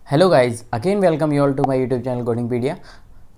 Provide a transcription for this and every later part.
Hello guys, again welcome you all to my YouTube channel Codingpedia.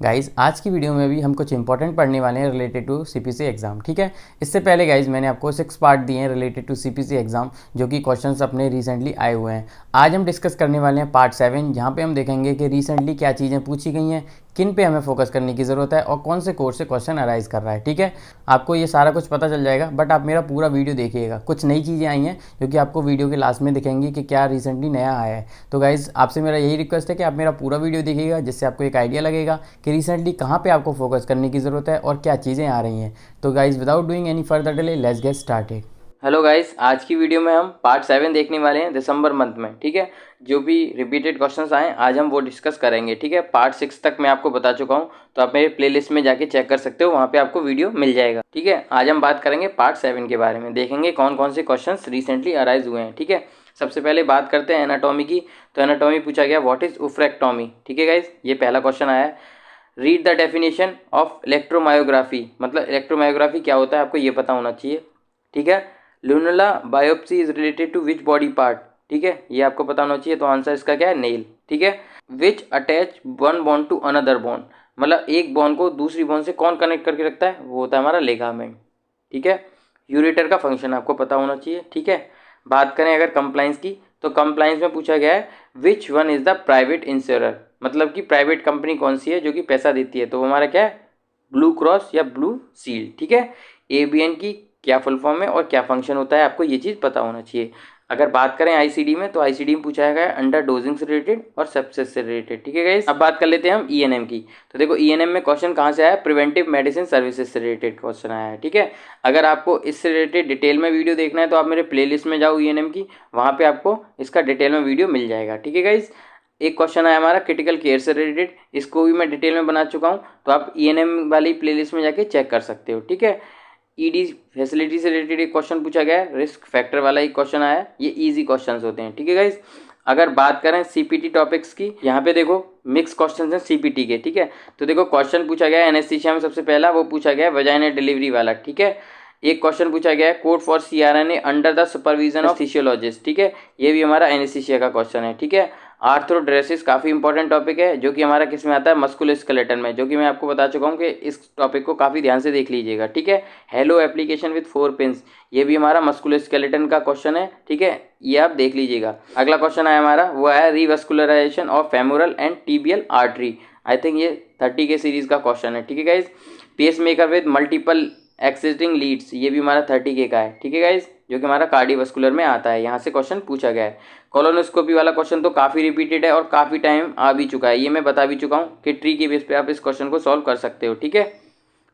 Guys, आज की video में भी हम कुछ इंपॉर्टेंट पढ़ने वाले हैं रिलेटेड टू सीपीसी एग्जाम। ठीक है, इससे पहले गाइस मैंने आपको 6 पार्ट दिए हैं रिलेटेड टू सीपीसी एग्जाम, जो कि क्वेश्चंस अपने रिसेंटली आए हुए हैं। आज हम डिस्कस करने वाले हैं पार्ट 7, जहां पे हम देखेंगे कि रिसेंटली क्या चीज़ें पूछी गई हैं, किन पे हमें फोकस करने की ज़रूरत है और कौन से कोर्स से क्वेश्चन अराइज कर रहा है। ठीक है, आपको ये सारा कुछ पता चल जाएगा, बट आप मेरा पूरा वीडियो देखिएगा। कुछ नई चीज़ें आई हैं जो कि आपको वीडियो के लास्ट में दिखेंगी कि क्या रिसेंटली नया आया है। तो गाइज़, आपसे मेरा यही रिक्वेस्ट है कि आप मेरा पूरा वीडियो देखिएगा, जिससे आपको एक आइडिया लगेगा कि रिसेंटली कहाँ पे आपको फोकस करने की ज़रूरत है और क्या चीज़ें आ रही हैं। तो guys, without doing any further delay, let's get started. Hello guys, आज की वीडियो में हम पार्ट 7 देखने वाले हैं दिसंबर मंथ में। ठीक है, जो भी रिपीटेड क्वेश्चंस आए आज हम वो डिस्कस करेंगे। ठीक है, पार्ट 6 तक मैं आपको बता चुका हूँ, तो आप मेरे प्लेलिस्ट में जाके चेक कर सकते हो, वहाँ पे आपको वीडियो मिल जाएगा। ठीक है, आज हम बात करेंगे पार्ट 7 के बारे में, देखेंगे कौन कौन से क्वेश्चंस रिसेंटली अराइज हुए हैं। ठीक है, सबसे पहले बात करते हैं एनाटॉमी की। तो एनाटॉमी पूछा गया व्हाट इज उफ्रेक्टॉमी। ठीक है गाइज, ये पहला क्वेश्चन आया है। Read the definition of electromyography, मतलब इलेक्ट्रोमायोग्राफी क्या होता है आपको ये पता होना चाहिए। ठीक है, lunula biopsy is related to which body part. ठीक है, ये आपको पता होना चाहिए। तो आंसर इसका क्या है, नेल। ठीक है, which attach one bone to another bone, मतलब एक बोन को दूसरी बोन से कौन कनेक्ट करके रखता है, वो होता है हमारा लिगामेंट। ठीक है, यूरेटर का फंक्शन आपको पता होना चाहिए। ठीक है, बात करें अगर कंप्लाइंस की, तो कंप्लाइंस में पूछा गया है which one is the private insurer, मतलब कि प्राइवेट कंपनी कौन सी है जो कि पैसा देती है। तो हमारा क्या है, ब्लू क्रॉस या ब्लू सील। ठीक है, एबीएन की क्या फुल फॉर्म है और क्या फंक्शन होता है, आपको ये चीज़ पता होना चाहिए। अगर बात करें आईसीडी में, तो आईसीडी में पूछा गया है अंडर डोजिंग से रिलेटेड और सेप्सिस से रिलेटेड। ठीक है गाइस, अब बात कर लेते हैं हम ईएनएम की। तो देखो ईएनएम में क्वेश्चन कहाँ से आया, प्रिवेंटिव मेडिसिन सर्विसेज से रिलेटेड क्वेश्चन आया है। ठीक है, अगर आपको इससे रिलेटेड डिटेल में वीडियो देखना है तो आप मेरे प्लेलिस्ट में जाओ ईएनएम की, वहाँ पे आपको इसका डिटेल में वीडियो मिल जाएगा। ठीक है गाइस, एक क्वेश्चन आया हमारा क्रिटिकल केयर से रिलेटेड, इसको भी मैं डिटेल में बना चुका हूँ, तो आप ईएनएम वाली प्लेलिस्ट में जाके चेक कर सकते हो। ठीक है, ईडी फैसिलिटी से रिलेटेड एक क्वेश्चन पूछा गया है, रिस्क फैक्टर वाला एक क्वेश्चन आया, ये इजी क्वेश्चंस होते हैं। ठीक है गाइस, अगर बात करें सीपीटी टॉपिक्स की, यहाँ पे देखो मिक्स क्वेश्चंस हैं सीपीटी के। ठीक है, तो देखो क्वेश्चन पूछा गया है एनेस्थीसिया में, सबसे पहला वो पूछा गया है वजाइनल डिलीवरी वाला। ठीक है, एक क्वेश्चन पूछा गया है code for CRNA under the supervision of physiologist. ठीक है, ये भी हमारा एनेस्थीसिया का क्वेश्चन है। ठीक है, आर्थ्रोड्रेसिस काफ़ी इंपॉर्टेंट टॉपिक है, जो कि हमारा किस में आता है, मस्कुलोस्केलेटन में, जो कि मैं आपको बता चुका हूँ कि इस टॉपिक को काफ़ी ध्यान से देख लीजिएगा। ठीक है, हेलो एप्लीकेशन विथ 4 पिंस, ये भी हमारा मस्कुलोस्केलेटन का क्वेश्चन है। ठीक है, ये आप देख लीजिएगा। अगला क्वेश्चन आया हमारा, वो है revascularization of femoral and tibial artery. I think ये 30 के सीरीज का क्वेश्चन है। ठीक है guys, pacemaker with multiple existing leads, ये भी हमारा 30 के का है। ठीक है गाइज, जो कि हमारा कार्डियोवास्कुलर में आता है, यहाँ से क्वेश्चन पूछा गया है। कोलोनोस्कोपी वाला क्वेश्चन तो काफ़ी रिपीटेड है और काफ़ी टाइम आ भी चुका है, ये मैं बता भी चुका हूँ कि ट्री के बेस पे आप इस क्वेश्चन को सॉल्व कर सकते हो। ठीक है,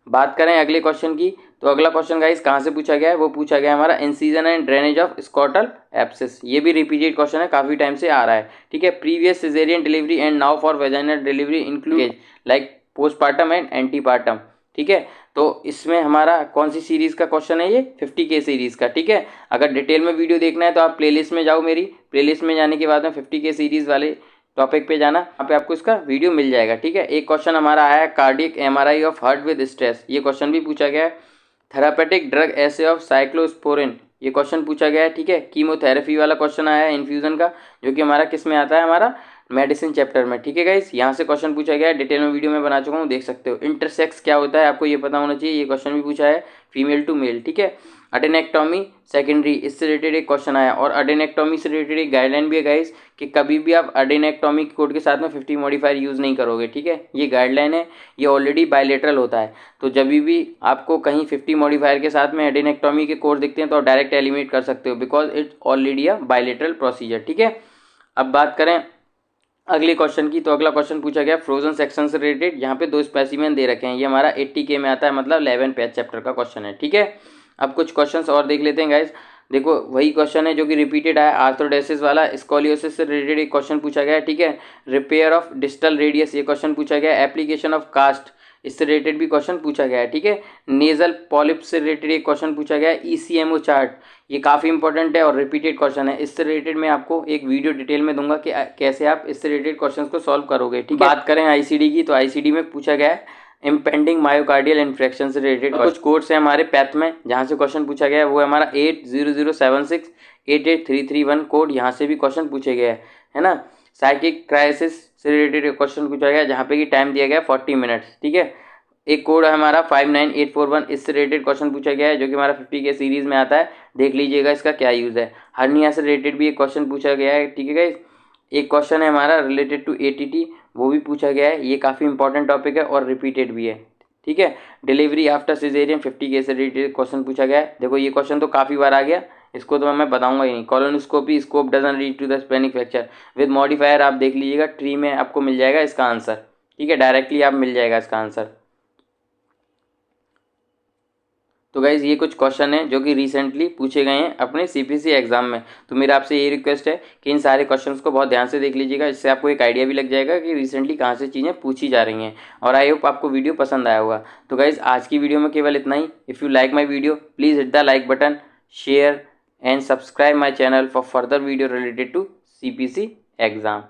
बात करें अगले क्वेश्चन की, तो अगला क्वेश्चन गाइस कहाँ से पूछा गया है, वो पूछा गया हमारा incision and drainage of scrotal abscess, ये भी रिपीटेड क्वेश्चन है, काफ़ी टाइम से आ रहा है। ठीक है, previous caesarean delivery and now for vaginal delivery include like postpartum and antepartum. ठीक है, तो इसमें हमारा कौन सी सीरीज का क्वेश्चन है, ये 50 के सीरीज का। ठीक है, अगर डिटेल में वीडियो देखना है तो आप प्लेलिस्ट में जाओ, मेरी प्लेलिस्ट में जाने के बाद में 50 के सीरीज वाले टॉपिक पे जाना, वहाँ पे आपको इसका वीडियो मिल जाएगा। ठीक है, एक क्वेश्चन हमारा आया है cardiac MRI of heart with stress, ये क्वेश्चन भी पूछा गया है। Therapeutic drug assay of cyclosporine, ये क्वेश्चन पूछा गया है। ठीक है, कीमोथेरेपी वाला क्वेश्चन आया है इन्फ्यूजन का, जो कि हमारा किस में आता है, हमारा मेडिसिन चैप्टर में। ठीक है गाइस, यहाँ से क्वेश्चन पूछा गया है, डिटेल में वीडियो में बना चुका हूँ, देख सकते हो। इंटरसेक्स क्या होता है आपको ये पता होना चाहिए, ये क्वेश्चन भी पूछा है, फीमेल टू मेल। ठीक है, अडेनेक्टोमी सेकेंडरी, इससे रिलेटेड एक क्वेश्चन आया, और अडेनेक्टोमी से रिलेटेड एक गाइडलाइन भी है गाइस कि कभी भी आप अडेनेक्टोमी कोड के साथ में 50 मॉडिफायर यूज़ नहीं करोगे। ठीक है, ये गाइडलाइन है, ये ऑलरेडी बायलेटरल होता है, तो जब भी आपको कहीं 50 मॉडिफायर के साथ में अडेनेक्टोमी के कोड दिखते हैं तो आप डायरेक्ट एलिमिनेट कर सकते हो, because it's already a bilateral procedure. ठीक है, अब बात करें अगले क्वेश्चन की, तो अगला क्वेश्चन पूछा गया फ्रोजन सेक्शन से रिलेटेड, यहाँ पे 2 स्पेसिमेन दे रखे हैं, ये हमारा 80 के में आता है, मतलब 11 पेज चैप्टर का क्वेश्चन है। ठीक है, अब कुछ क्वेश्चंस और देख लेते हैं गाइज। देखो वही क्वेश्चन है जो कि रिपीटेड है, आर्थ्रोडेसिस वाला, स्कोलियोसिस से रिलेटेड एक क्वेश्चन पूछा गया है। ठीक है, रिपेयर ऑफ डिस्टल रेडियस, ये क्वेश्चन पूछा गया है। एप्लीकेशन ऑफ कास्ट, इससे रिलेटेड भी क्वेश्चन पूछा गया है। ठीक है, नेजल पॉलिप से रिलेटेड एक क्वेश्चन पूछा गया है। ईसीएमओ चार्ट, ये काफ़ी इंपॉर्टेंट है और रिपीटेड क्वेश्चन है, इससे रिलेटेड मैं आपको एक वीडियो डिटेल में दूंगा कि कैसे आप इससे रिलेटेड क्वेश्चंस को सॉल्व करोगे। ठीक है, बात करें आईसीडी की, तो आईसीडी में पूछा गया है इम्पेंडिंग मायोकार्डियल इन्फेक्शन से रिलेटेड कुछ कोर्स है हमारे पैथ में, जहाँ से क्वेश्चन पूछा गया है, वो है हमारा 8007688331 कोड, यहाँ से भी क्वेश्चन पूछे गए हैं, है ना। साइकिक क्राइसिस से रिलेटेड क्वेश्चन पूछा गया जहाँ पे कि टाइम दिया गया 40 मिनट्स, ठीक है। एक कोड है हमारा 59841, इससे रिलेटेड क्वेश्चन पूछा गया है जो कि हमारा 50 के सीरीज में आता है, देख लीजिएगा इसका क्या यूज़ है। हर्निया से रिलेटेड भी एक क्वेश्चन पूछा गया है, ठीक है गाइस। एक क्वेश्चन है हमारा रिलेटेड टू एटीटी, वो भी पूछा गया है, ये काफ़ी इंपॉर्टेंट टॉपिक है और रिपीटेड भी है, ठीक है। डिलीवरी आफ्टर सिजेरियन 50 के से रिलेटेड क्वेश्चन पूछा गया है। देखो ये क्वेश्चन तो काफ़ी बार आ गया, इसको तो मैं बताऊंगा ही नहीं। Colonoscopy scope doesn't reach to the splenic fracture with modifier, आप देख लीजिएगा ट्री में आपको मिल जाएगा इसका आंसर, ठीक है, डायरेक्टली आप मिल जाएगा इसका आंसर। तो गाइज ये कुछ क्वेश्चन हैं जो कि रिसेंटली पूछे गए हैं अपने सीपीसी एग्जाम में। तो मेरा आपसे ये रिक्वेस्ट है कि इन सारे क्वेश्चंस को बहुत ध्यान से देख लीजिएगा, इससे आपको एक आइडिया भी लग जाएगा कि रिसेंटली कहाँ से चीज़ें पूछी जा रही हैं। और आई होप आपको वीडियो पसंद आया होगा। तो गाइज आज की वीडियो में केवल इतना ही। If you like my video please hit the like button, share and subscribe my channel for further video related to CPC exam.